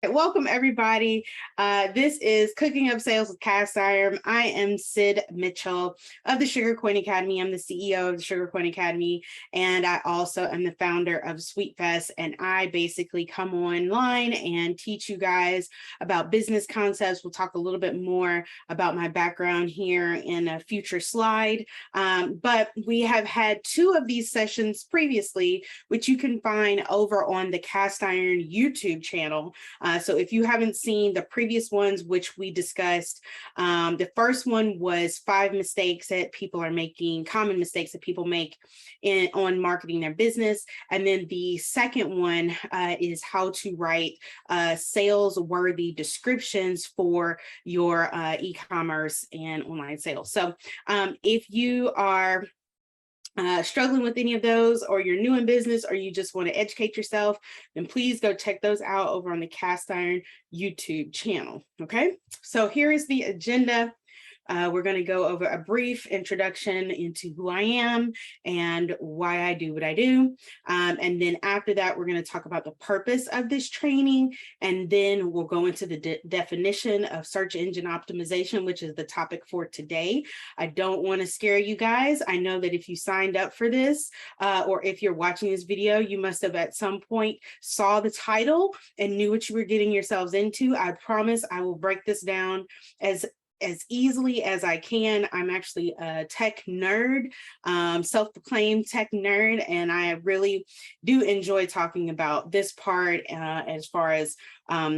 Welcome everybody. This is Cooking Up Sales with Cast Iron. I am Sid Mitchell of the Sugar Coin Academy. I'm the CEO of the Sugar Coin Academy, and I also am the founder of Sweet Fest. And I basically come online and teach you guys about business concepts. We'll talk a little bit more about my background here in a future slide. But we have had two of these sessions previously, which you can find over on the Cast Iron YouTube channel. So if you haven't seen the previous ones, which we discussed, the first one was 5 mistakes that people are making, common mistakes that people make on marketing their business. And then the second one is how to write sales-worthy descriptions for your e-commerce and online sales. So if you are struggling with any of those, or you're new in business, or you just want to educate yourself, then please go check those out over on the Cast Iron YouTube channel. Okay, so here is the agenda. We're going to go over a brief introduction into who I am and why I do what I do. And then after that, we're going to talk about the purpose of this training. And then we'll go into the definition of search engine optimization, which is the topic for today. I don't want to scare you guys. I know that if you signed up for this, or if you're watching this video, you must have at some point saw the title and knew what you were getting yourselves into. I promise I will break this down as easily as I can. I'm actually a tech nerd, self-proclaimed tech nerd, and I really do enjoy talking about this part as far as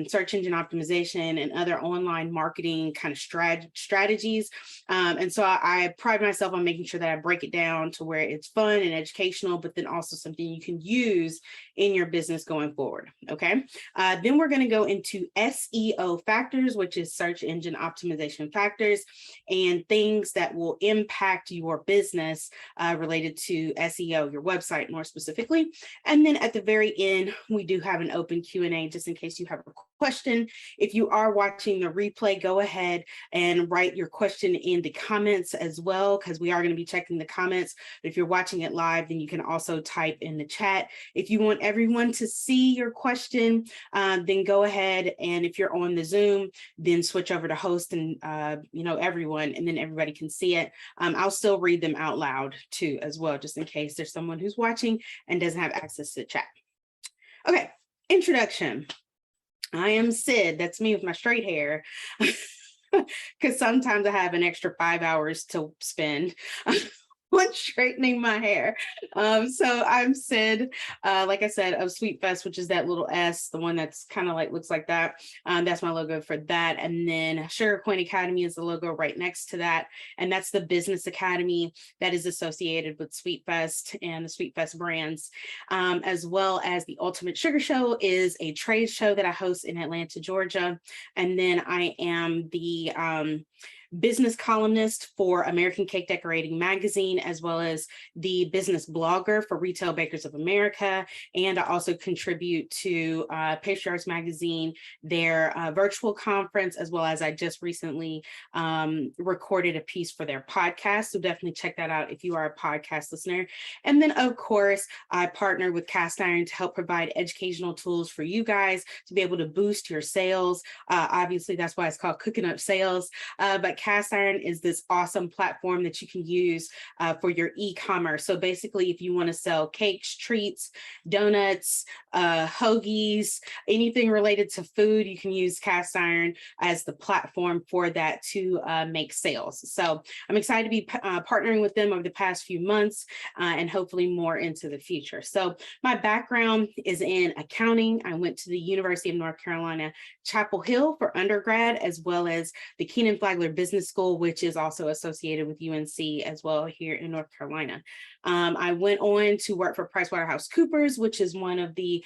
search engine optimization and other online marketing kind of strategies. And so I pride myself on making sure that I break it down to where it's fun and educational, but then also something you can use in your business going forward. Okay. Then we're going to go into SEO factors, which is search engine optimization factors, and things that will impact your business related to SEO, your website more specifically. And then at the very end, we do have an open Q&A just in case you have a question. If you are watching the replay, go ahead and write your question in the comments as well, because we are going to be checking the comments. If you're watching it live, then you can also type in the chat. If you want everyone to see your question, then go ahead, and if you're on the Zoom, then switch over to host and everyone, and then everybody can see it. I'll still read them out loud too as well, just in case there's someone who's watching and doesn't have access to the chat. Okay, introduction. I am Sid. That's me with my straight hair, because sometimes I have an extra 5 hours to spend on straightening my hair. So I'm Sid, like I said, of Sweet Fest, which is that little S, the one that's kind of like looks like that. That's my logo for that. And then Sugar Coin Academy is the logo right next to that. And that's the business academy that is associated with Sweet Fest and the Sweet Fest brands, as well as the Ultimate Sugar Show is a trade show that I host in Atlanta, Georgia. And then I am the business columnist for American Cake Decorating magazine, as well as the business blogger for Retail Bakers of America. And I also contribute to Pastry Arts magazine, their virtual conference, as well as I just recently recorded a piece for their podcast. So definitely check that out if you are a podcast listener. And then of course, I partner with Cast Iron to help provide educational tools for you guys to be able to boost your sales. Obviously, that's why it's called Cooking Up Sales. But Cast Iron is this awesome platform that you can use for your e-commerce. So basically, if you want to sell cakes, treats, donuts, hoagies, anything related to food, you can use Cast Iron as the platform for that to make sales. So I'm excited to be partnering with them over the past few months and hopefully more into the future. So my background is in accounting. I went to the University of North Carolina, Chapel Hill for undergrad, as well as the Keenan Flagler Business School, which is also associated with UNC as well here in North Carolina. I went on to work for PricewaterhouseCoopers, which is one of the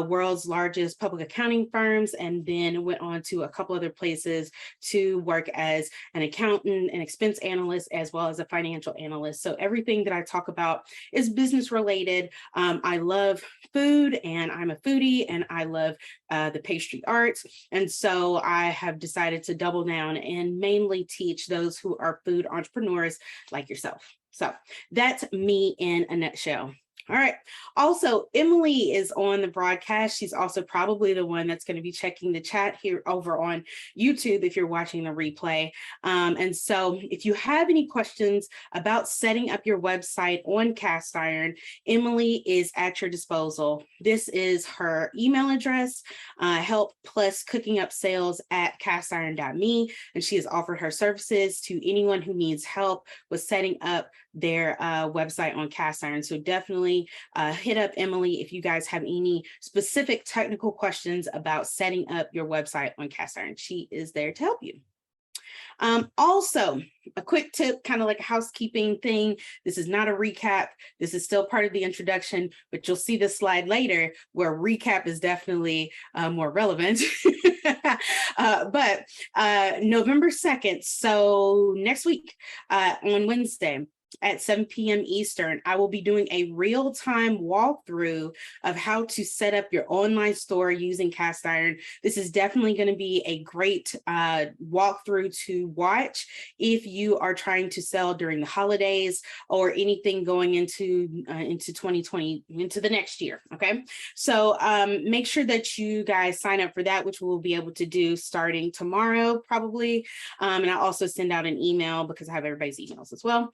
world's largest public accounting firms, and then went on to a couple other places to work as an accountant, an expense analyst, as well as a financial analyst. So everything that I talk about is business related. I love food, and I'm a foodie, and I love the pastry arts. And so I have decided to double down and mainly teach those who are food entrepreneurs like yourself. So that's me in a nutshell. All right. Also, Emily is on the broadcast. She's also probably the one that's going to be checking the chat here over on YouTube if you're watching the replay. And so if you have any questions about setting up your website on Cast Iron, Emily is at your disposal. This is her email address, help plus cooking up sales at castiron.me. And she has offered her services to anyone who needs help with setting up their website on Cast Iron. So definitely hit up Emily if you guys have any specific technical questions about setting up your website on Cast Iron. She is there to help you. Also, a quick tip, kind of like a housekeeping thing. This is not a recap. This is still part of the introduction, but you'll see this slide later where recap is definitely more relevant. But November 2nd, so next week on Wednesday, at 7 p.m. Eastern, I will be doing a real-time walkthrough of how to set up your online store using Cast Iron. This is definitely going to be a great walkthrough to watch if you are trying to sell during the holidays or anything going into 2020, into the next year. Okay, so make sure that you guys sign up for that, which we will be able to do starting tomorrow, probably. And I'll also send out an email because I have everybody's emails as well.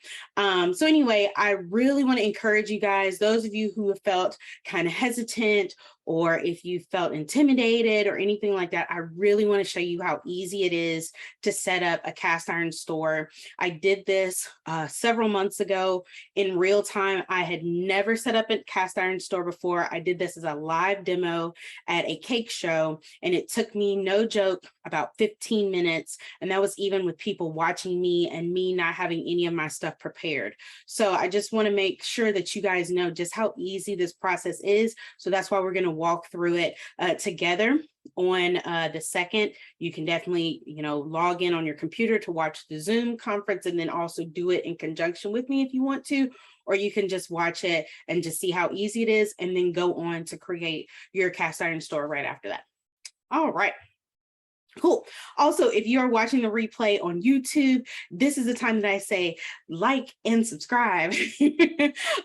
So anyway, I really want to encourage you guys, those of you who have felt kind of hesitant, or if you felt intimidated or anything like that, I really want to show you how easy it is to set up a Cast Iron store. I did this several months ago in real time. I had never set up a Cast Iron store before. I did this as a live demo at a cake show, and it took me, no joke, about 15 minutes. And that was even with people watching me and me not having any of my stuff prepared. So I just want to make sure that you guys know just how easy this process is. So that's why we're going to walk through it together on the 2nd. You can definitely, log in on your computer to watch the Zoom conference and then also do it in conjunction with me if you want to, or you can just watch it and just see how easy it is and then go on to create your Cast Iron store right after that. All right. Cool. Also, if you are watching the replay on YouTube, this is the time that I say like and subscribe.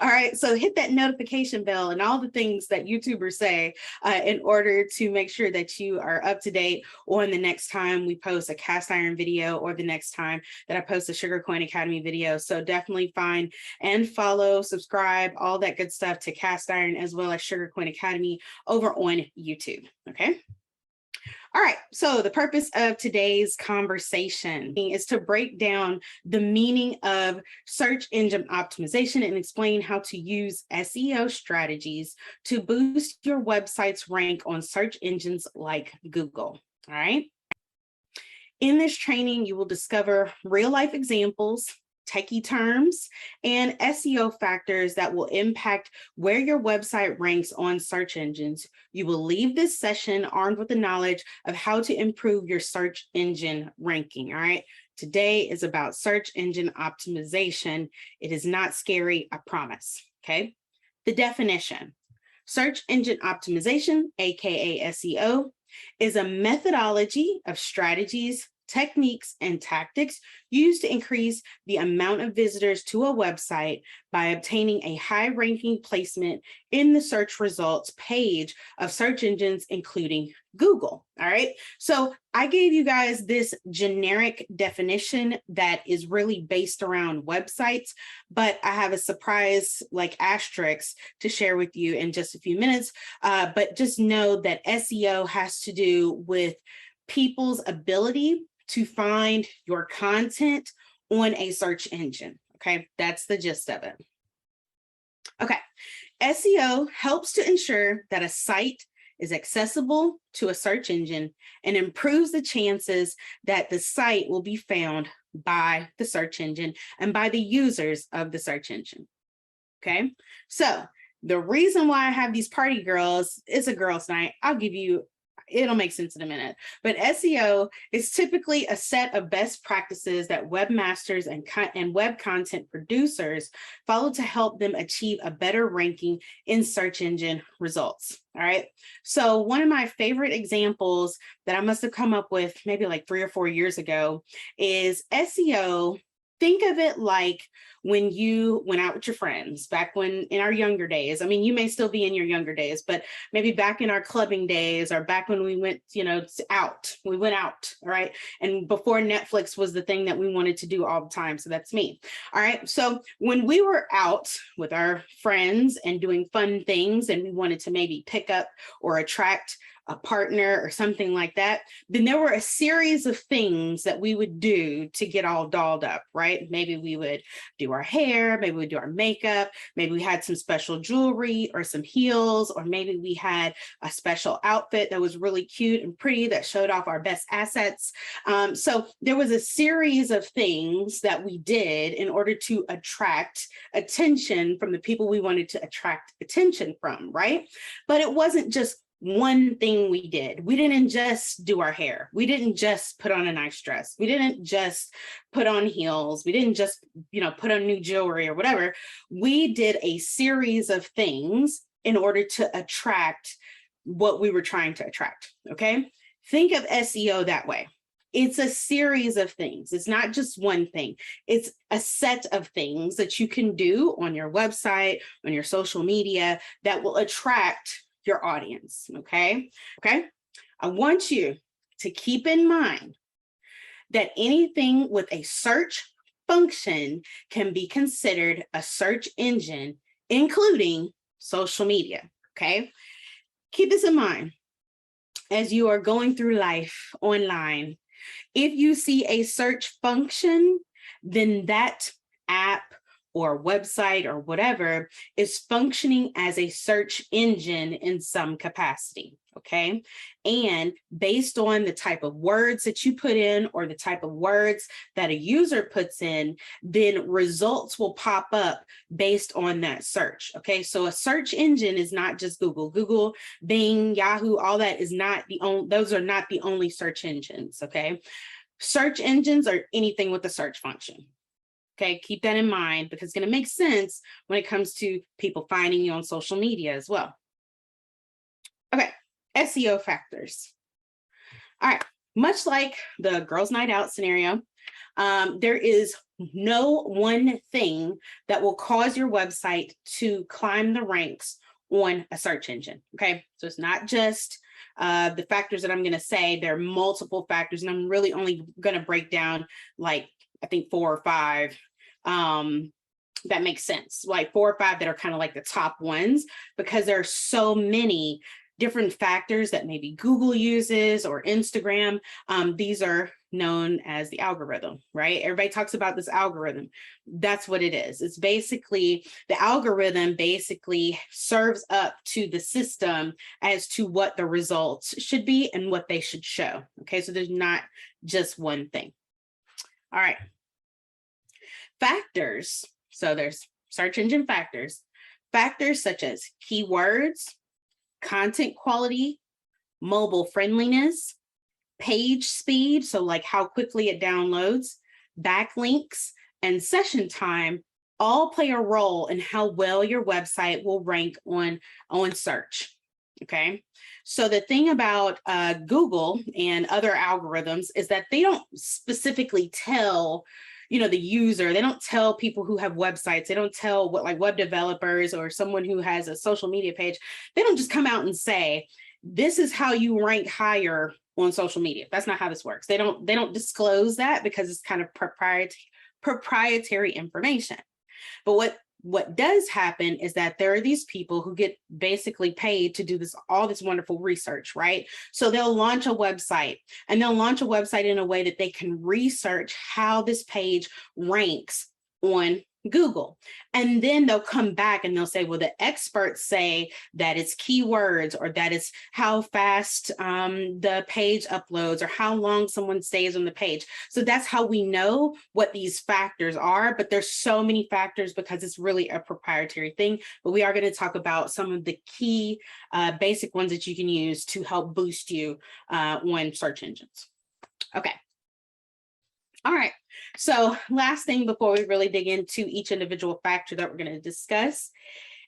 All right. So hit that notification bell and all the things that YouTubers say in order to make sure that you are up to date on the next time we post a Cast Iron video or the next time that I post a Sugar Coin Academy video. So definitely find and follow, subscribe, all that good stuff to Cast Iron as well as Sugar Coin Academy over on YouTube. Okay. All right, so the purpose of today's conversation is to break down the meaning of search engine optimization and explain how to use SEO strategies to boost your website's rank on search engines like Google. All right. In this training, you will discover real-life examples, techie terms, and SEO factors that will impact where your website ranks on search engines. You will leave this session armed with the knowledge of how to improve your search engine ranking. All right. Today is about search engine optimization. It is not scary, I promise. Okay. The definition: search engine optimization, aka SEO, is a methodology of strategies, techniques, and tactics used to increase the amount of visitors to a website by obtaining a high-ranking placement in the search results page of search engines, including Google. All right. So I gave you guys this generic definition that is really based around websites, but I have a surprise like asterisk to share with you in just a few minutes. But just know that SEO has to do with people's ability to find your content on a search engine. Okay, that's the gist of it. Okay, SEO helps to ensure that a site is accessible to a search engine and improves the chances that the site will be found by the search engine and by the users of the search engine. Okay, so the reason why I have these party girls is a girls' night. I'll give you, it'll make sense in a minute. But SEO is typically a set of best practices that webmasters and web content producers follow to help them achieve a better ranking in search engine results. All right. So one of my favorite examples that I must have come up with maybe like 3 or 4 years ago is SEO Think of it like when you went out with your friends back when in our younger days. I mean, you may still be in your younger days, but maybe back in our clubbing days or back when we went, out, we went out. All right. And before Netflix was the thing that we wanted to do all the time. So that's me. All right. So when we were out with our friends and doing fun things and we wanted to maybe pick up or attract a partner or something like that, then there were a series of things that we would do to get all dolled up, right? Maybe we would do our hair, maybe we do our makeup, maybe we had some special jewelry or some heels, or maybe we had a special outfit that was really cute and pretty that showed off our best assets. So there was a series of things that we did in order to attract attention from the people we wanted to attract attention from, right? But it wasn't just one thing we did. We didn't just do our hair. We didn't just put on a nice dress. We didn't just put on heels. We didn't just, put on new jewelry or whatever. We did a series of things in order to attract what we were trying to attract. Okay. Think of SEO that way. It's a series of things. It's not just one thing. It's a set of things that you can do on your website, on your social media that will attract your audience. Okay. I want you to keep in mind that anything with a search function can be considered a search engine, including social media. Okay. Keep this in mind as you are going through life online. If you see a search function, then that app or website or whatever is functioning as a search engine in some capacity, okay? And based on the type of words that you put in or the type of words that a user puts in, then results will pop up based on that search, okay? So a search engine is not just Google, Bing, Yahoo, all that is not those are not the only search engines, okay? Search engines are anything with a search function. Okay, keep that in mind because it's going to make sense when it comes to people finding you on social media as well. Okay, SEO factors. All right, much like the girls' night out scenario, there is no one thing that will cause your website to climb the ranks on a search engine. Okay, so it's not just the factors that I'm going to say. There are multiple factors, and I'm really only going to break down like I think 4 or 5 that makes sense, like 4 or 5 that are kind of like the top ones, because there are so many different factors that maybe Google uses or Instagram. These are known as the algorithm, right? Everybody talks about this algorithm. That's what it is. It's basically the algorithm basically serves up to the system as to what the results should be and what they should show. Okay, so there's not just one thing. All right. Factors. So there's search engine factors. Factors such as keywords, content quality, mobile friendliness, page speed, so like how quickly it downloads, backlinks, and session time all play a role in how well your website will rank on search. Okay, so the thing about Google and other algorithms is that they don't specifically tell the user, they don't tell people who have websites, they don't tell what like web developers or someone who has a social media page, they don't just come out and say, this is how you rank higher on social media. That's not how this works. They don't disclose that because it's kind of proprietary information. But what does happen is that there are these people who get basically paid to do all this wonderful research, right? So they'll launch a website, and they'll launch a website in a way that they can research how this page ranks on Google. And then they'll come back and they'll say, well, the experts say that it's keywords, or that it's how fast the page uploads, or how long someone stays on the page. So that's how we know what these factors are, but there's so many factors because it's really a proprietary thing. But we are going to talk about some of the key basic ones that you can use to help boost you on search engines. Okay. All right, so last thing before we really dig into each individual factor that we're going to discuss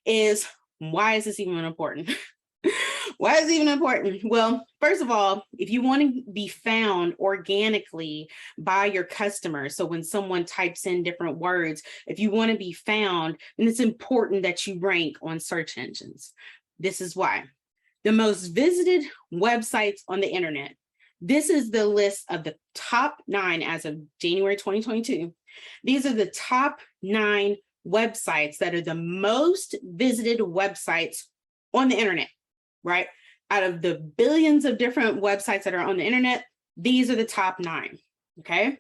is, why is this even important? Why is it even important? Well, first of all, if you want to be found organically by your customers, so when someone types in different words, if you want to be found, then it's important that you rank on search engines. This is why. The most visited websites on the internet. This is the list of the top 9 as of January 2022. These are the top 9 websites that are the most visited websites on the internet, right? Out of the billions of different websites that are on the internet, these are the top 9, okay?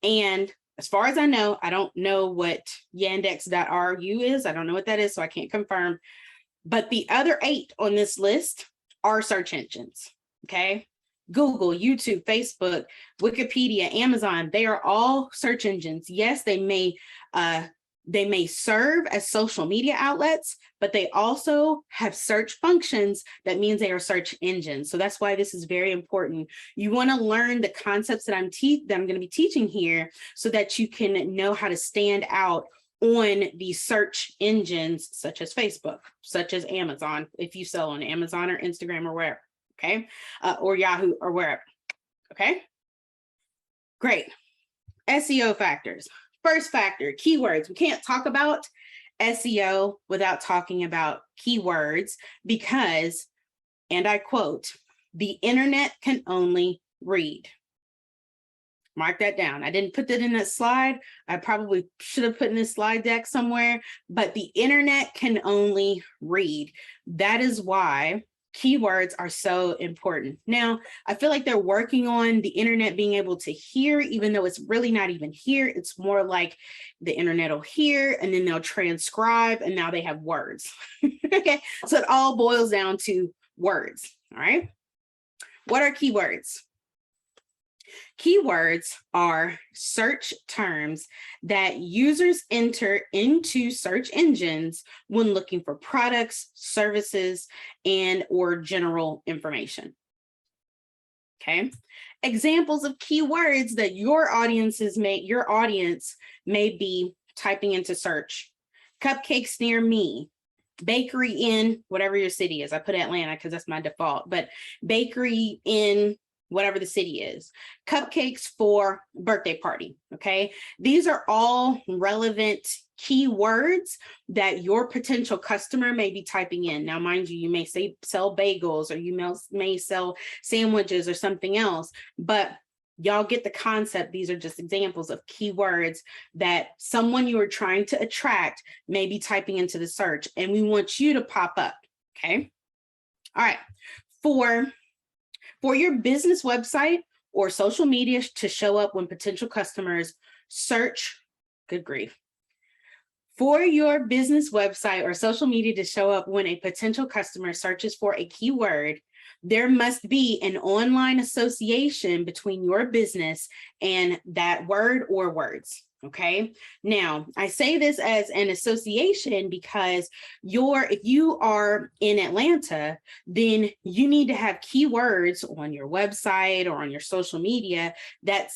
And as far as I know, I don't know what yandex.ru is. I don't know what that is, so I can't confirm. But the other 8 on this list are search engines, okay? Google, YouTube, Facebook, Wikipedia, Amazon, they are all search engines. Yes, they may serve as social media outlets, but they also have search functions. That means they are search engines. So that's why this is very important. You want to learn the concepts that I'm going to be teaching here so that you can know how to stand out on these search engines, such as Facebook, such as Amazon, if you sell on Amazon or Instagram or wherever, okay? Or Yahoo or wherever, okay? Great. SEO factors. First factor, keywords. We can't talk about SEO without talking about keywords because, and I quote, the internet can only read. Mark that down. I didn't put that in that slide. I probably should have put in this slide deck somewhere, but the internet can only read. That is why keywords are so important. Now, I feel like they're working on the internet being able to hear, even though it's really not even here. It's more like the internet will hear and then they'll transcribe and now they have words. Okay, so it all boils down to words. All right. What are keywords? Keywords are search terms that users enter into search engines when looking for products, services, and or general information. Okay. Examples of keywords that your audience may be typing into search. Cupcakes near me, bakery in whatever your city is. I put Atlanta because that's my default, but bakery in whatever the city is, cupcakes for birthday party, okay? These are all relevant keywords that your potential customer may be typing in. Now, mind you, you may sell bagels or you may sell sandwiches or something else, but y'all get the concept. These are just examples of keywords that someone you are trying to attract may be typing into the search, and we want you to pop up, okay? All right, for your business website or social media to show up when potential customers search, good grief. For your business website or social media to show up when a potential customer searches for a keyword, there must be an online association between your business and that word or words. Okay. Now, I say this as an association because if you are in Atlanta, then you need to have keywords on your website or on your social media that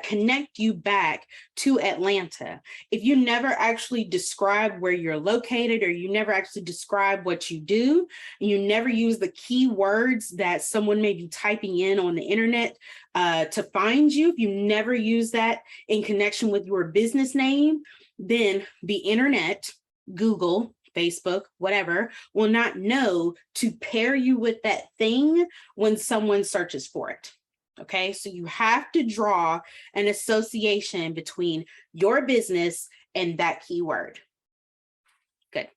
connect you back to Atlanta. If you never actually describe where you're located, or you never actually describe what you do, and you never use the keywords that someone may be typing in on the internet to find you, if you never use that in connection with your business name, then the internet, Google, Facebook, whatever, will not know to pair you with that thing when someone searches for it. Okay, so you have to draw an association between your business and that keyword. Good.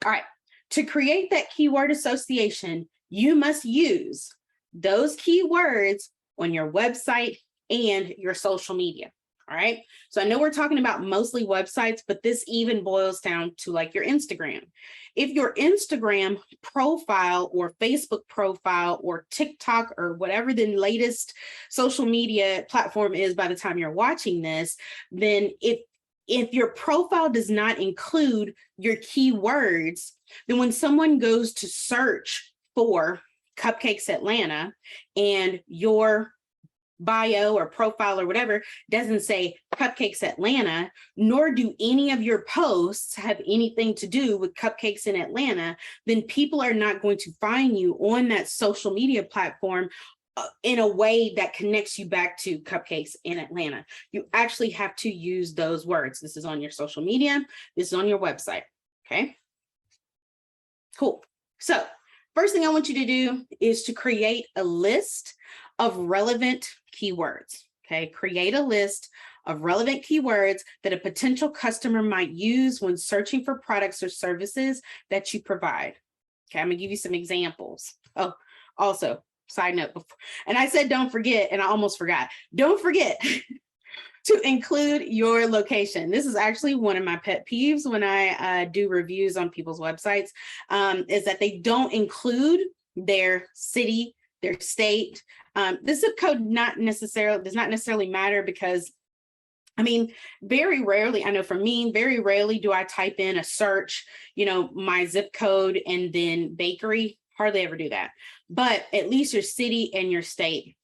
All right, to create that keyword association, you must use those keywords on your website and your social media. All right, so I know we're talking about mostly websites, but this even boils down to like your Instagram. If your Instagram profile or Facebook profile or TikTok or whatever the latest social media platform is by the time you're watching this, then if your profile does not include your keywords, then when someone goes to search for Cupcakes Atlanta and your bio or profile or whatever doesn't say Cupcakes Atlanta, nor do any of your posts have anything to do with Cupcakes in Atlanta, then people are not going to find you on that social media platform in a way that connects you back to Cupcakes in Atlanta. You actually have to use those words. This is on your social media. This is on your website. Okay. Cool. So first thing I want you to do is to create a list of relevant keywords. Okay. Create a list of relevant keywords that a potential customer might use when searching for products or services that you provide. Okay. I'm gonna give you some examples. Oh, also, side note, and I said don't forget, and I almost forgot. Don't forget to include your location. This is actually one of my pet peeves when I do reviews on people's websites, is that they don't include their city, their state. The zip code does not necessarily matter, because I mean, very rarely, I know for me, very rarely do I type in a search, my zip code and then bakery. Hardly ever do that. But at least your city and your state,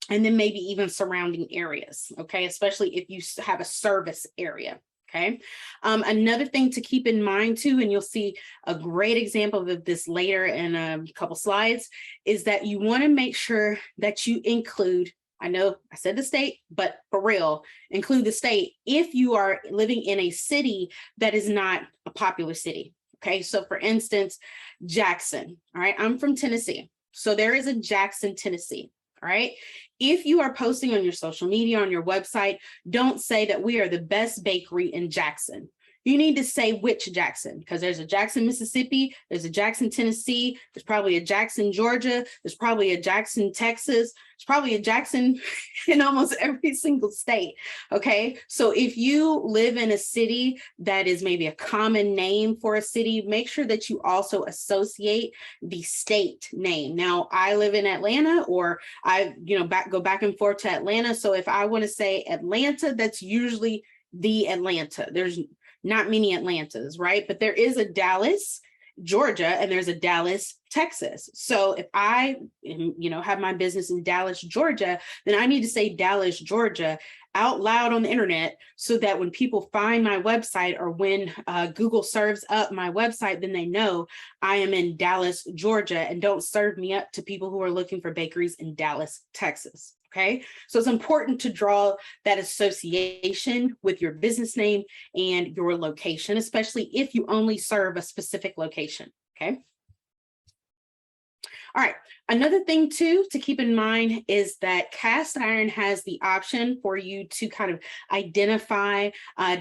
and then maybe even surrounding areas, okay? Especially if you have a service area, okay? Another thing to keep in mind too, and you'll see a great example of this later in a couple slides, is that you wanna make sure that you include, I know I said the state, but for real, include the state if you are living in a city that is not a popular city. Okay, so for instance, Jackson, all right, I'm from Tennessee. So there is a Jackson, Tennessee, all right? If you are posting on your social media, on your website, don't say that we are the best bakery in Jackson. You need to say which Jackson, because there's a Jackson, Mississippi, there's a Jackson, Tennessee, there's probably a Jackson, Georgia, there's probably a Jackson, Texas, there's probably a Jackson in almost every single state, okay? So if you live in a city that is maybe a common name for a city, make sure that you also associate the state name. Now, I live in Atlanta, or I go back and forth to Atlanta. So if I want to say Atlanta, that's usually the Atlanta. There's not many Atlantas, right? But there is a Dallas, Georgia, and there's a Dallas, Texas. So if I, have my business in Dallas, Georgia, then I need to say Dallas, Georgia out loud on the internet, so that when people find my website, or when Google serves up my website, then they know I am in Dallas, Georgia, and don't serve me up to people who are looking for bakeries in Dallas, Texas. Okay, so it's important to draw that association with your business name and your location, especially if you only serve a specific location. Okay. All right. Another thing too to keep in mind is that cast iron has the option for you to kind of identify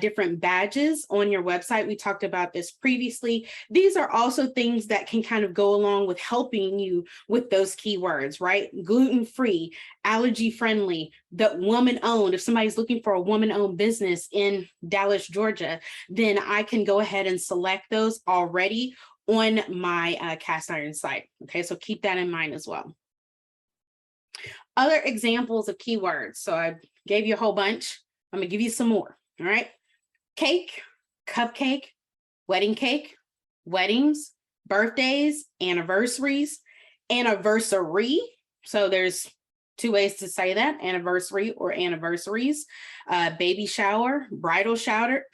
different badges on your website. We talked about this previously. These are also things that can kind of go along with helping you with those keywords, right? Gluten-free, allergy-friendly, the woman-owned. If somebody's looking for a woman-owned business in Dallas, Georgia, then I can go ahead and select those already on my cast iron site. Okay, so keep that in mind as well. Other examples of keywords. So I gave you a whole bunch. I'm gonna give you some more. All right, cake, cupcake, wedding cake, weddings, birthdays, anniversaries, anniversary. So there's two ways to say that: anniversary or anniversaries. Baby shower, bridal shower,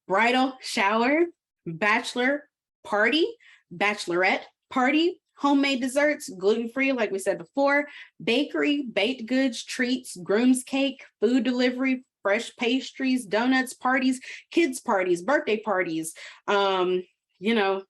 bridal shower, bachelor party, bachelorette party, homemade desserts, gluten-free, like we said before, bakery, baked goods, treats, groom's cake, food delivery, fresh pastries, donuts, parties, kids parties, birthday parties,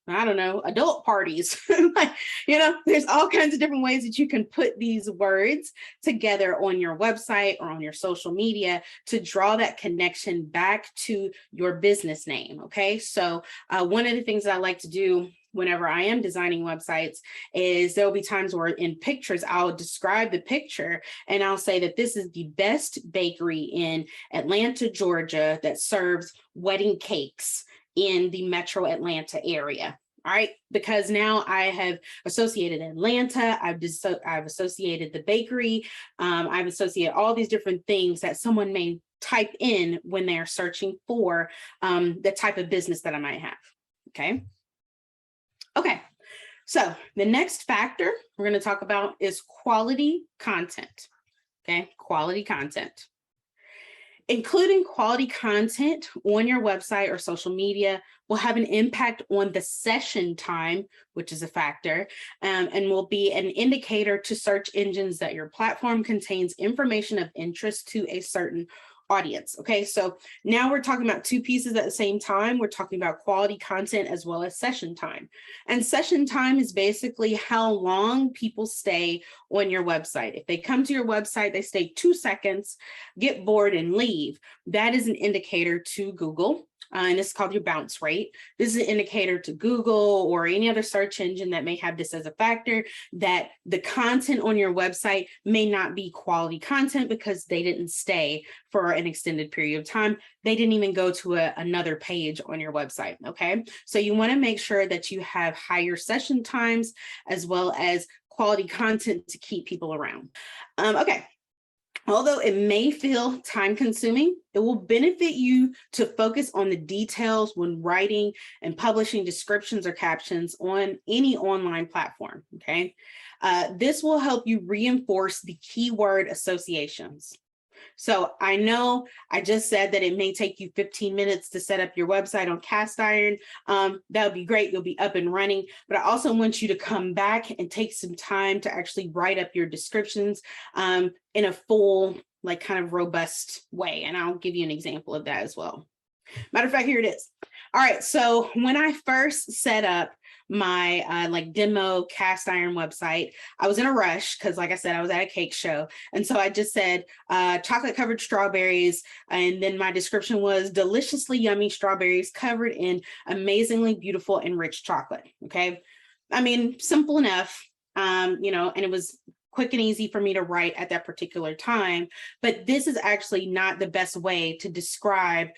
I don't know, adult parties. There's all kinds of different ways that you can put these words together on your website or on your social media to draw that connection back to your business name. Okay, so one of the things that I like to do whenever I am designing websites is there'll be times where in pictures, I'll describe the picture and I'll say that this is the best bakery in Atlanta, Georgia that serves wedding cakes in the metro Atlanta area. All right, because now I have associated Atlanta, I've associated the bakery, I've associated all these different things that someone may type in when they're searching for the type of business that I might have. Okay. Okay. So the next factor we're going to talk about is quality content. Okay, quality content. Including quality content on your website or social media will have an impact on the session time, which is a factor, and will be an indicator to search engines that your platform contains information of interest to a certain audience. Okay, so now we're talking about two pieces at the same time. We're talking about quality content as well as session time. And session time is basically how long people stay on your website. If they come to your website, they stay 2 seconds, get bored and leave. That is an indicator to Google. And this is called your bounce rate. This is an indicator to Google or any other search engine that may have this as a factor, that the content on your website may not be quality content because they didn't stay for an extended period of time. They didn't even go to another page on your website, okay? So you wanna make sure that you have higher session times as well as quality content to keep people around. Okay. Although it may feel time consuming, it will benefit you to focus on the details when writing and publishing descriptions or captions on any online platform, okay? This will help you reinforce the keyword associations. So I know I just said that it may take you 15 minutes to set up your website on cast iron. That would be great. You'll be up and running. But I also want you to come back and take some time to actually write up your descriptions in a full, like kind of robust way. And I'll give you an example of that as well. Matter of fact, here it is. All right. So when I first set up my like demo cast iron website, I was in a rush because, like I said, I was at a cake show. And so I just said chocolate covered strawberries. And then my description was deliciously yummy strawberries covered in amazingly beautiful and rich chocolate. Okay. I mean, simple enough, you know, and it was quick and easy for me to write at that particular time. But this is actually not the best way to describe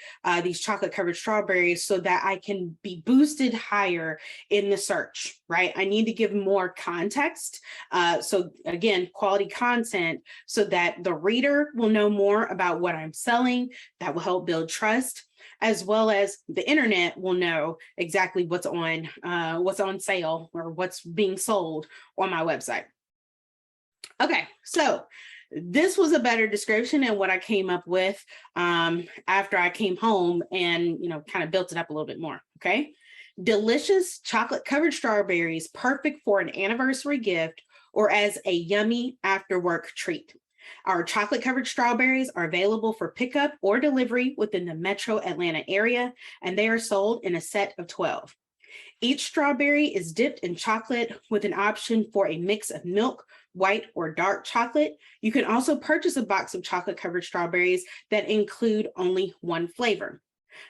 these chocolate covered strawberries so that I can be boosted higher in the search, right? I need to give more context. So again, quality content so that the reader will know more about what I'm selling. That will help build trust, as well as the internet will know exactly what's on sale or what's being sold on my website. Okay, so this was a better description than what I came up with after I came home and, you know, kind of built it up a little bit more, okay? Delicious chocolate covered strawberries, perfect for an anniversary gift or as a yummy after work treat. Our chocolate covered strawberries are available for pickup or delivery within the Metro Atlanta area, and they are sold in a set of 12. Each strawberry is dipped in chocolate with an option for a mix of milk, white or dark chocolate. You can also purchase a box of chocolate covered strawberries that include only one flavor.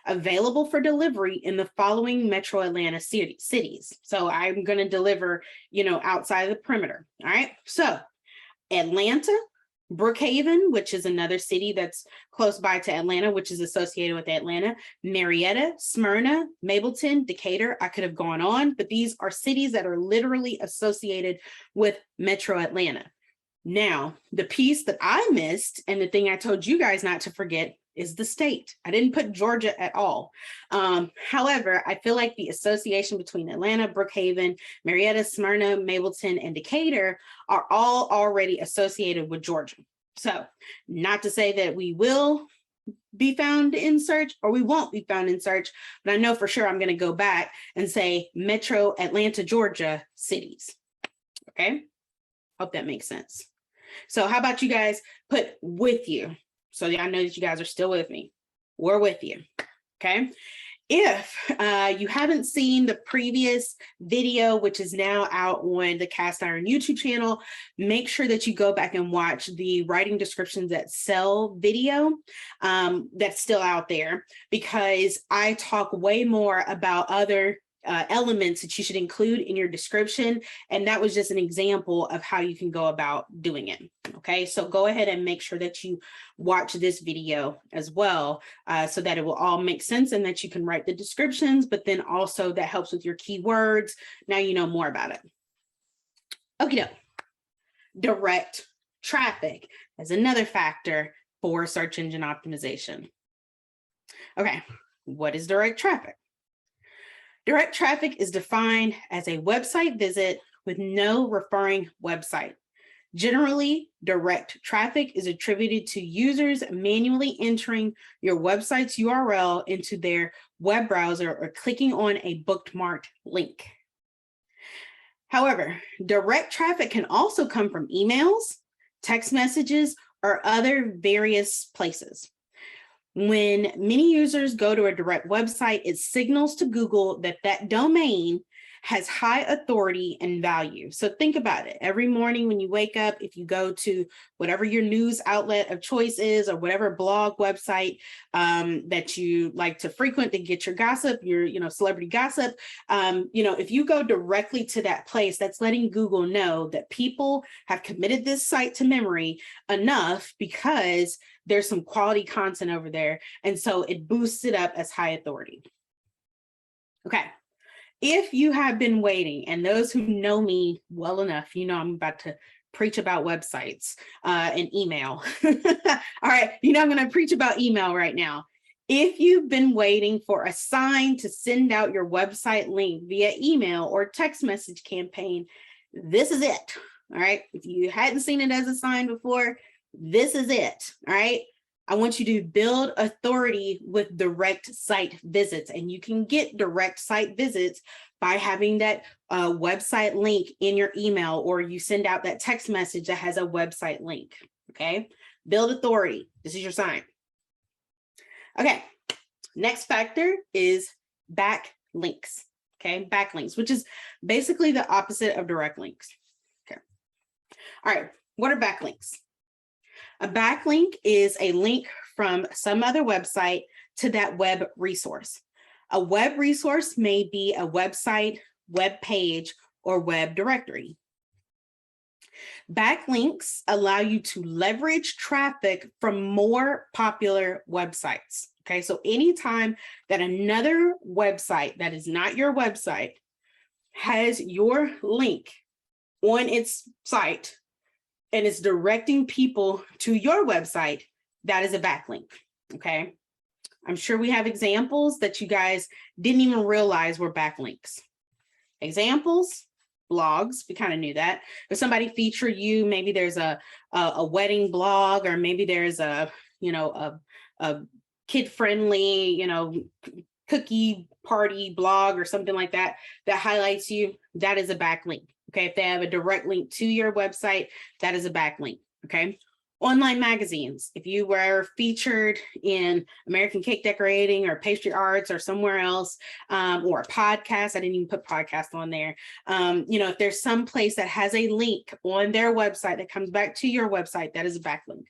Available for delivery in the following Metro Atlanta cities. So I'm going to deliver, you know, outside of the perimeter. All right. So Atlanta, Brookhaven, which is another city that's close by to Atlanta, which is associated with Atlanta, Marietta, Smyrna, Mableton, Decatur. I could have gone on, but these are cities that are literally associated with Metro Atlanta. Now, the piece that I missed and the thing I told you guys not to forget is the state. I didn't put Georgia at all. However, I feel like the association between Atlanta, Brookhaven, Marietta, Smyrna, Mableton, and Decatur are all already associated with Georgia. So not to say that we will be found in search or we won't be found in search, but I know for sure I'm going to go back and say Metro Atlanta, Georgia cities. Okay. Hope that makes sense. So how about you guys put with you? So I know that you guys are still with me. We're with you, okay? If you haven't seen the previous video, which is now out on the Cast Iron YouTube channel, make sure that you go back and watch the writing descriptions that sell video that's still out there, because I talk way more about other elements that you should include in your description. And that was just an example of how you can go about doing it. Okay, so go ahead and make sure that you watch this video as well so that it will all make sense and that you can write the descriptions, but then also that helps with your keywords. Now you know more about it. Okay, direct traffic is another factor for search engine optimization. Okay, what is direct traffic? Direct traffic is defined as a website visit with no referring website. Generally, direct traffic is attributed to users manually entering your website's URL into their web browser or clicking on a bookmarked link. However, direct traffic can also come from emails, text messages, or other various places. When many users go to a direct website, it signals to Google that that domain has high authority and value. So think about it. Every morning when you wake up, if you go to whatever your news outlet of choice is, or whatever blog website that you like to frequent to get your gossip, your celebrity gossip, if you go directly to that place, that's letting Google know that people have committed this site to memory enough because there's some quality content over there. And so it boosts it up as high authority. Okay. If you have been waiting, and those who know me well enough, I'm about to preach about websites and email. All right, I'm going to preach about email right now. If you've been waiting for a sign to send out your website link via email or text message campaign, this is it. All right, if you hadn't seen it as a sign before, this is it. All right. I want you to build authority with direct site visits, and you can get direct site visits by having that website link in your email, or you send out that text message that has a website link. Okay, build authority. This is your sign. Okay, next factor is backlinks. Okay, backlinks, which is basically the opposite of direct links. Okay, all right, what are backlinks? A backlink is a link from some other website to that web resource. A web resource may be a website, web page, or web directory. Backlinks allow you to leverage traffic from more popular websites. Okay, so anytime that another website that is not your website has your link on its site, and it's directing people to your website, that is a backlink, okay? I'm sure we have examples that you guys didn't even realize were backlinks. Examples, blogs, we kind of knew that. If somebody featured you, maybe there's a wedding blog, or maybe there's a kid-friendly, cookie party blog or something like that, that highlights you, that is a backlink. Okay, if they have a direct link to your website, that is a backlink. Okay, online magazines. If you were featured in American Cake Decorating or Pastry Arts or somewhere else, or a podcast, I didn't even put podcast on there. If there's some place that has a link on their website that comes back to your website, that is a backlink.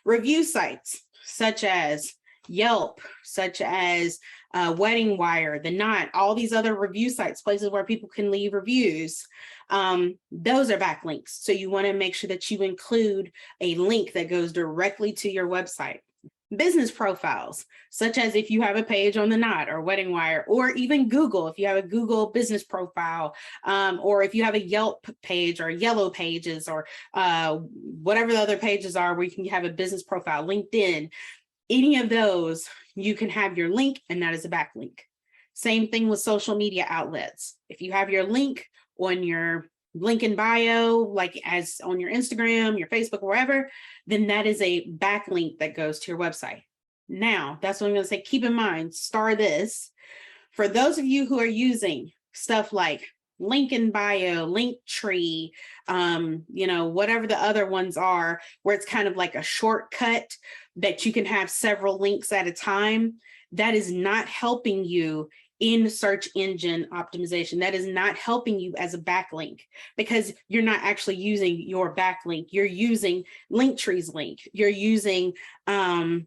Review sites such as Yelp, such as Wedding Wire, The Knot, all these other review sites, places where people can leave reviews. Those are backlinks. So you want to make sure that you include a link that goes directly to your website. Business profiles, such as if you have a page on The Knot or Wedding Wire, or even Google, if you have a Google business profile, or if you have a Yelp page or Yellow Pages, or whatever the other pages are where you can have a business profile, LinkedIn, any of those, you can have your link, and that is a backlink. Same thing with social media outlets. If you have your link on your link in bio, like as on your Instagram, your Facebook, wherever, then that is a backlink that goes to your website. Now, that's what I'm going to say. Keep in mind, star this. For those of you who are using stuff like link in bio, Linktree, whatever the other ones are, where it's kind of like a shortcut that you can have several links at a time, that is not helping you in search engine optimization. That is not helping you as a backlink, because you're not actually using your backlink. You're using Linktree's link. You're using some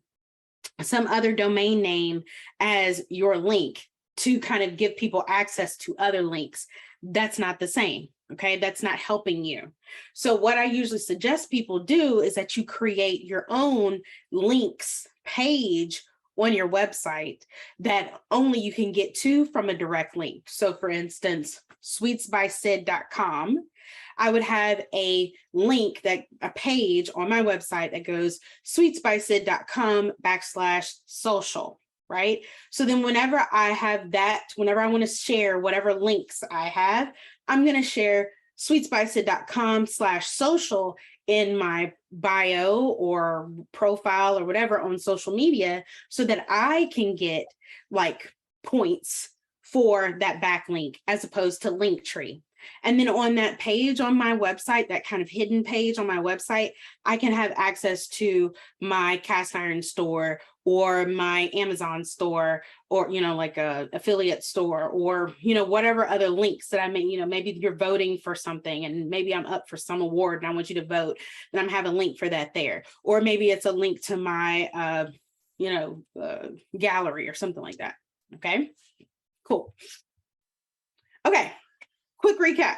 other domain name as your link to kind of give people access to other links. That's not the same. Okay, that's not helping you. So what I usually suggest people do is that you create your own links page on your website that only you can get to from a direct link. So for instance, sweetsbysyd.com, I would have a link, a page on my website that goes sweetsbysyd.com/social. right? So then whenever I have that, whenever I want to share whatever links I have, I'm going to share sweetspiced.com/social in my bio or profile or whatever on social media so that I can get like points for that backlink as opposed to Linktree. And then on that page on my website, that kind of hidden page on my website, I can have access to my cast iron store or my Amazon store, or, like a affiliate store, or, whatever other links that I may, maybe you're voting for something and maybe I'm up for some award and I want you to vote, and I'm having a link for that there. Or maybe it's a link to my, gallery or something like that. Okay, cool. Okay, quick recap.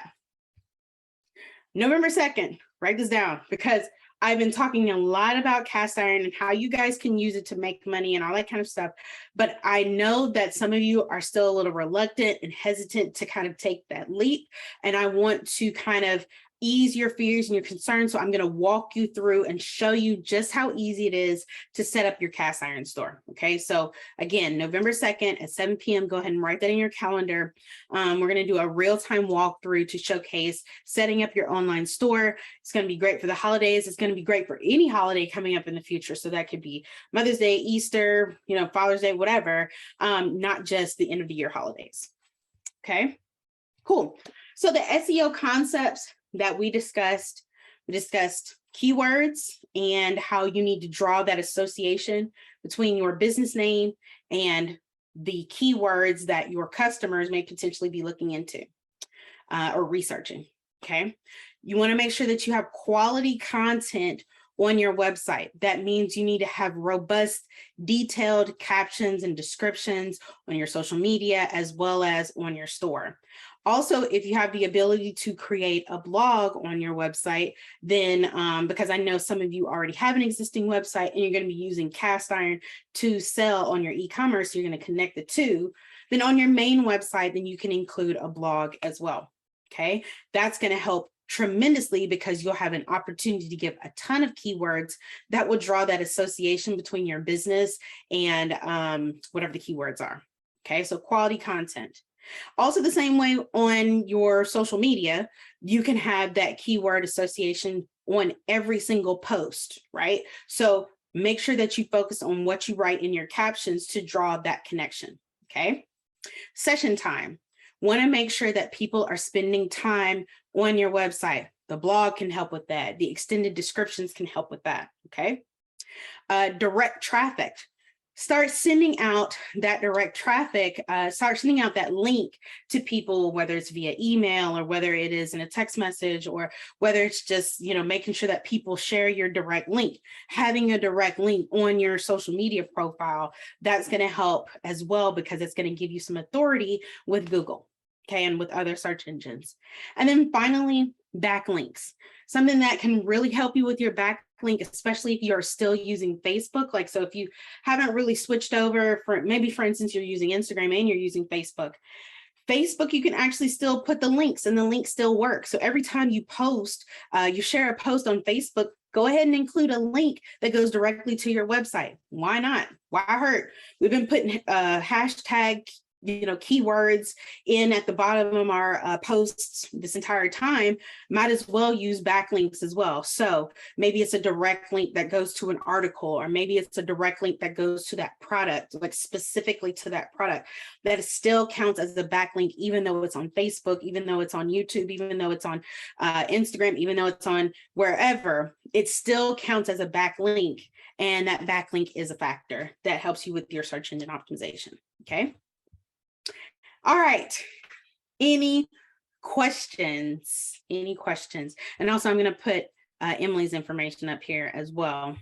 November 2nd, write this down, because I've been talking a lot about cast iron and how you guys can use it to make money and all that kind of stuff. But I know that some of you are still a little reluctant and hesitant to kind of take that leap. And I want to kind of ease your fears and your concerns. So I'm going to walk you through and show you just how easy it is to set up your cast iron store. Okay, so again, November 2nd at 7 p.m., go ahead and write that in your calendar. We're going to do a real-time walkthrough to showcase setting up your online store. It's going to be great for the holidays. It's going to be great for any holiday coming up in the future. So that could be Mother's Day, Easter, Father's Day, whatever, not just the end of the year holidays. Okay, cool. So the SEO concepts that we discussed keywords and how you need to draw that association between your business name and the keywords that your customers may potentially be looking into or researching. Okay, you want to make sure that you have quality content on your website. That means you need to have robust, detailed captions and descriptions on your social media as well as on your store. Also, if you have the ability to create a blog on your website, then because I know some of you already have an existing website and you're going to be using cast iron to sell on your e-commerce, you're going to connect the two. Then on your main website, then you can include a blog as well. Okay, that's going to help tremendously because you'll have an opportunity to give a ton of keywords that will draw that association between your business and whatever the keywords are. Okay, so quality content. Also, the same way on your social media, you can have that keyword association on every single post, right? So make sure that you focus on what you write in your captions to draw that connection, okay? Session time. Want to make sure that people are spending time on your website. The blog can help with that. The extended descriptions can help with that, okay? Direct traffic. Start sending out that direct traffic, start sending out that link to people, whether it's via email or whether it is in a text message or whether it's just, making sure that people share your direct link. Having a direct link on your social media profile, that's going to help as well because it's going to give you some authority with Google, okay, and with other search engines. And then finally, backlinks. Something that can really help you with your backlink, especially if you're still using Facebook. Like, so if you haven't really switched over for instance, you're using Instagram and you're using Facebook, you can actually still put the links and the links still work. So every time you post, you share a post on Facebook, go ahead and include a link that goes directly to your website. Why not? Why hurt? We've been putting hashtag keywords in at the bottom of our posts this entire time. Might as well use backlinks as well. So maybe it's a direct link that goes to an article, or maybe it's a direct link that goes to that product, like specifically to that product, that still counts as the backlink, even though it's on Facebook, even though it's on YouTube, even though it's on Instagram, even though it's on wherever, it still counts as a backlink. And that backlink is a factor that helps you with your search engine optimization. Okay. All right. Any questions? Any questions? And also, I'm going to put Emily's information up here as well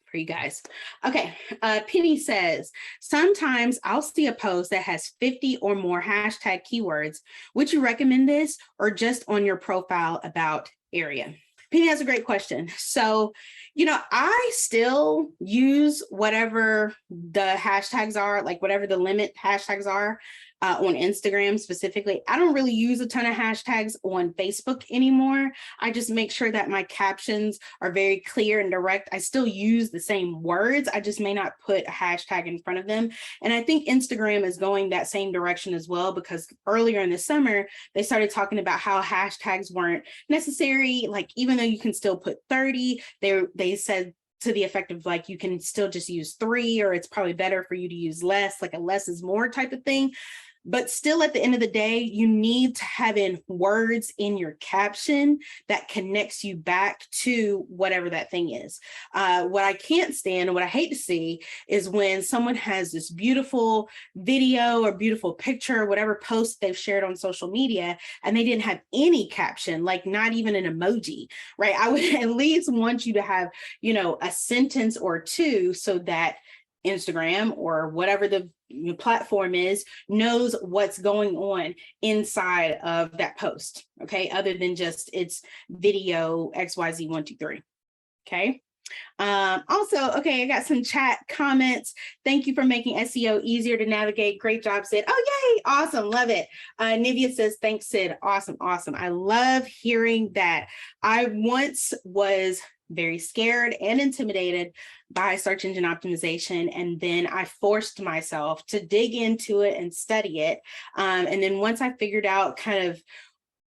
for you guys. Okay. Penny says, sometimes I'll see a post that has 50 or more hashtag keywords. Would you recommend this or just on your profile about area? Penny has a great question. So, I still use whatever the hashtags are, like whatever the limit hashtags are. on Instagram specifically. I don't really use a ton of hashtags on Facebook anymore. I just make sure that my captions are very clear and direct. I still use the same words. I just may not put a hashtag in front of them. And I think Instagram is going that same direction as well, because earlier in the summer, they started talking about how hashtags weren't necessary. Like, even though you can still put 30, they said to the effect of like, you can still just use 3, or it's probably better for you to use less, like a less is more type of thing. But still, at the end of the day, you need to have in words in your caption that connects you back to whatever that thing is. What I can't stand and what I hate to see is when someone has this beautiful video or beautiful picture or whatever post they've shared on social media, and they didn't have any caption, like not even an emoji, right? I would at least want you to have, a sentence or two so that Instagram or whatever the platform is knows what's going on inside of that post, okay? Other than just it's video XYZ123, okay? Also, okay, I got some chat comments. Thank you for making SEO easier to navigate. Great job, Sid. Oh, yay, awesome, love it. Nivea says, thanks, Sid. Awesome, awesome. I love hearing that. I once was very scared and intimidated by search engine optimization. And then I forced myself to dig into it and study it. And then once I figured out kind of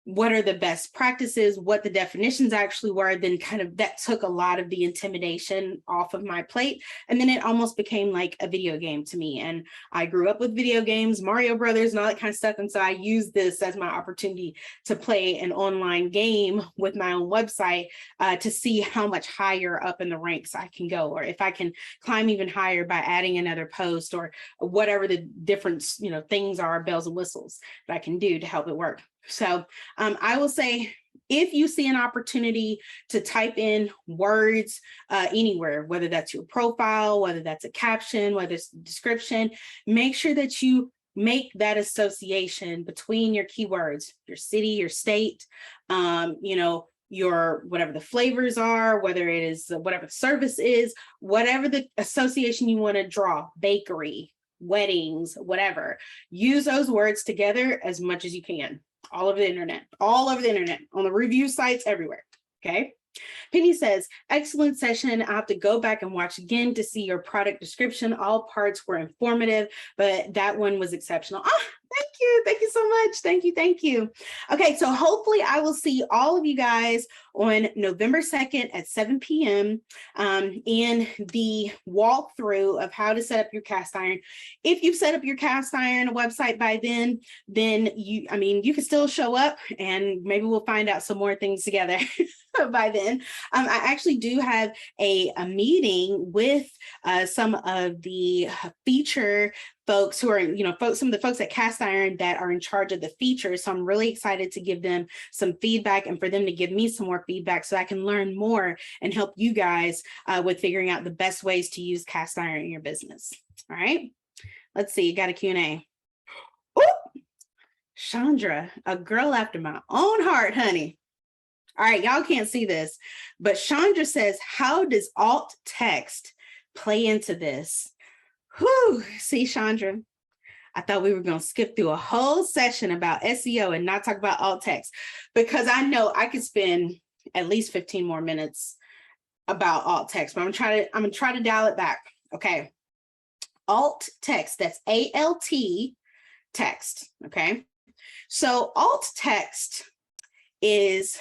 what are the best practices, what the definitions actually were, then kind of that took a lot of the intimidation off of my plate. And then it almost became like a video game to me. And I grew up with video games, Mario Brothers and all that kind of stuff. And so I used this as my opportunity to play an online game with my own website to see how much higher up in the ranks I can go, or if I can climb even higher by adding another post or whatever the different things are, bells and whistles that I can do to help it work. So I will say, if you see an opportunity to type in words anywhere, whether that's your profile, whether that's a caption, whether it's a description, make sure that you make that association between your keywords, your city, your state, your whatever the flavors are, whether it is whatever the service is, whatever the association you want to draw, bakery, weddings, whatever, use those words together as much as you can. All over the internet, on the review sites, everywhere, okay? Penny says, excellent session. I'll have to go back and watch again to see your product description. All parts were informative, but that one was exceptional. Thank you so much. Thank you. Okay, so hopefully I will see all of you guys on November 2nd at 7 p.m. In the walkthrough of how to set up your cast iron. If you've set up your cast iron website by then you can still show up and maybe we'll find out some more things together by then. I actually do have a meeting with some of the feature folks who are, some of the folks at Cast Iron that are in charge of the features. So I'm really excited to give them some feedback and for them to give me some more feedback so I can learn more and help you guys with figuring out the best ways to use Cast Iron in your business. All right, let's see, got a Q&A. Oh, Chandra, a girl after my own heart, honey. All right, y'all can't see this, but Chandra says, how does alt text play into this? Whew, see, Chandra, I thought we were going to skip through a whole session about SEO and not talk about alt text, because I know I could spend at least 15 more minutes about alt text, but I'm gonna try to dial it back. Okay. Alt text, that's ALT text. Okay. So alt text is,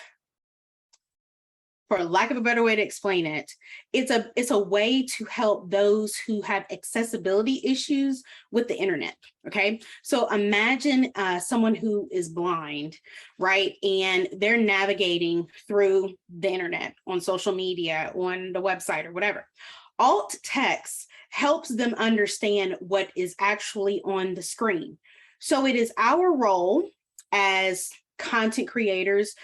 for lack of a better way to explain it, it's a way to help those who have accessibility issues with the internet, okay? So imagine someone who is blind, right? And they're navigating through the internet, on social media, on the website or whatever. Alt text helps them understand what is actually on the screen. So it is our role as content creators,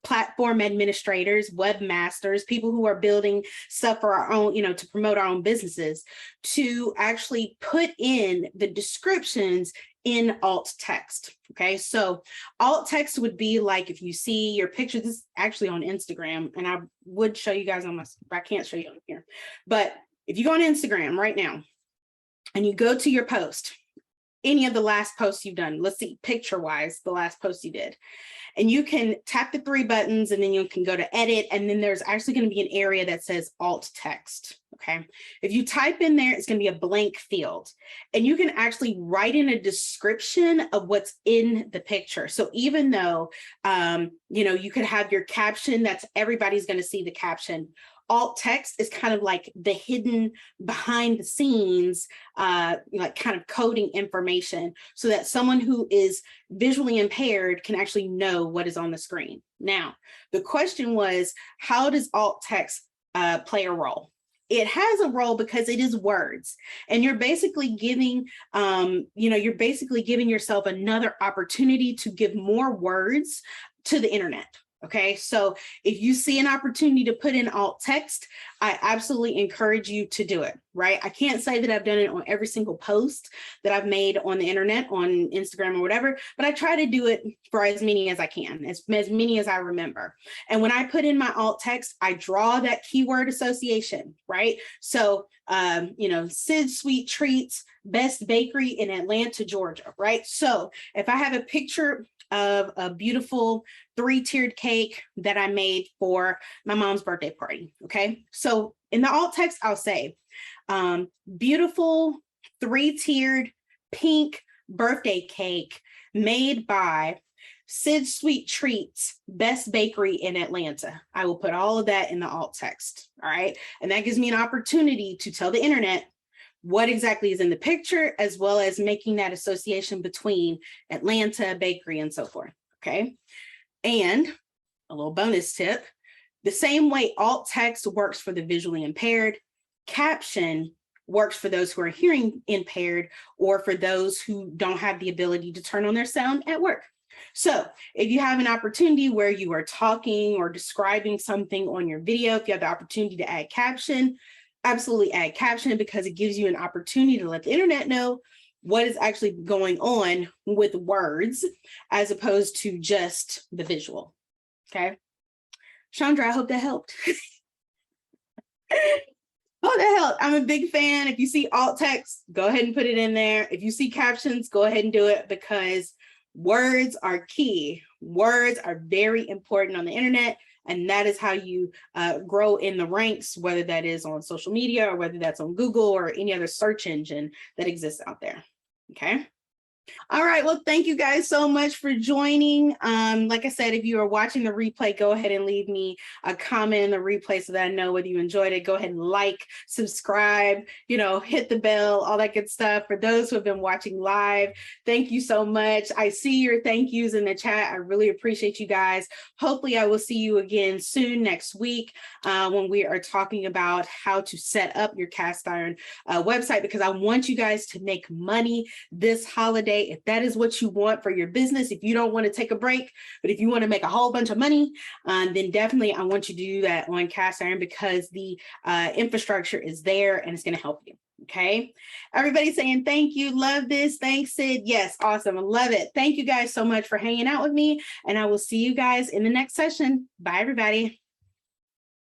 platform administrators, webmasters, people who are building stuff for our own, to promote our own businesses, to actually put in the descriptions in alt text. Okay, so alt text would be like, if you see your picture, this is actually on Instagram, and I would show you guys on my, I can't show you on here, but if you go on Instagram right now and you go to your post, any of the last posts you've done. Let's see, picture wise, the last post you did. And you can tap the 3 buttons and then you can go to edit. And then there's actually going to be an area that says alt text. Okay. If you type in there, it's going to be a blank field and you can actually write in a description of what's in the picture. So even though, you could have your caption, that's everybody's going to see the caption. Alt text is kind of like the hidden behind the scenes, like kind of coding information so that someone who is visually impaired can actually know what is on the screen. Now, the question was, how does alt text play a role? It has a role because it is words, and you're basically giving, yourself another opportunity to give more words to the internet. Okay, so if you see an opportunity to put in alt text, I absolutely encourage you to do it, right? I can't say that I've done it on every single post that I've made on the internet, on Instagram or whatever, but I try to do it for as many as I can, as many as I remember. And when I put in my alt text, I draw that keyword association, right? So, Cyd's Sweet Treats, best bakery in Atlanta, Georgia, right? So if I have a picture of a beautiful 3-tiered cake that I made for my mom's birthday party. Okay. So in the alt text, I'll say, beautiful 3-tiered pink birthday cake made by Cyd's Sweet Treats, best bakery in Atlanta. I will put all of that in the alt text. All right. And that gives me an opportunity to tell the internet what exactly is in the picture, as well as making that association between Atlanta, bakery, and so forth, okay? And a little bonus tip, the same way alt text works for the visually impaired, caption works for those who are hearing impaired or for those who don't have the ability to turn on their sound at work. So if you have an opportunity where you are talking or describing something on your video, if you have the opportunity to add caption, absolutely add caption, because it gives you an opportunity to let the internet know what is actually going on with words as opposed to just the visual. Okay. Chandra, I hope that helped. Oh, that helped. I'm a big fan. If you see alt text, go ahead and put it in there. If you see captions, go ahead and do it, because words are key. Words are very important on the internet. And that is how you grow in the ranks, whether that is on social media or whether that's on Google or any other search engine that exists out there. Okay. All right. Well, thank you guys so much for joining. Like I said, if you are watching the replay, go ahead and leave me a comment in the replay so that I know whether you enjoyed it. Go ahead and like, subscribe, hit the bell, all that good stuff. For those who have been watching live, thank you so much. I see your thank yous in the chat. I really appreciate you guys. Hopefully I will see you again soon next week when we are talking about how to set up your cast iron website, because I want you guys to make money this holiday. If that is what you want for your business, if you don't want to take a break, but if you want to make a whole bunch of money, then definitely I want you to do that on cast iron, because the infrastructure is there and it's going to help you. Okay. Everybody saying thank you. Love this. Thanks, Cyd. Yes. Awesome. I love it. Thank you guys so much for hanging out with me, and I will see you guys in the next session. Bye, everybody.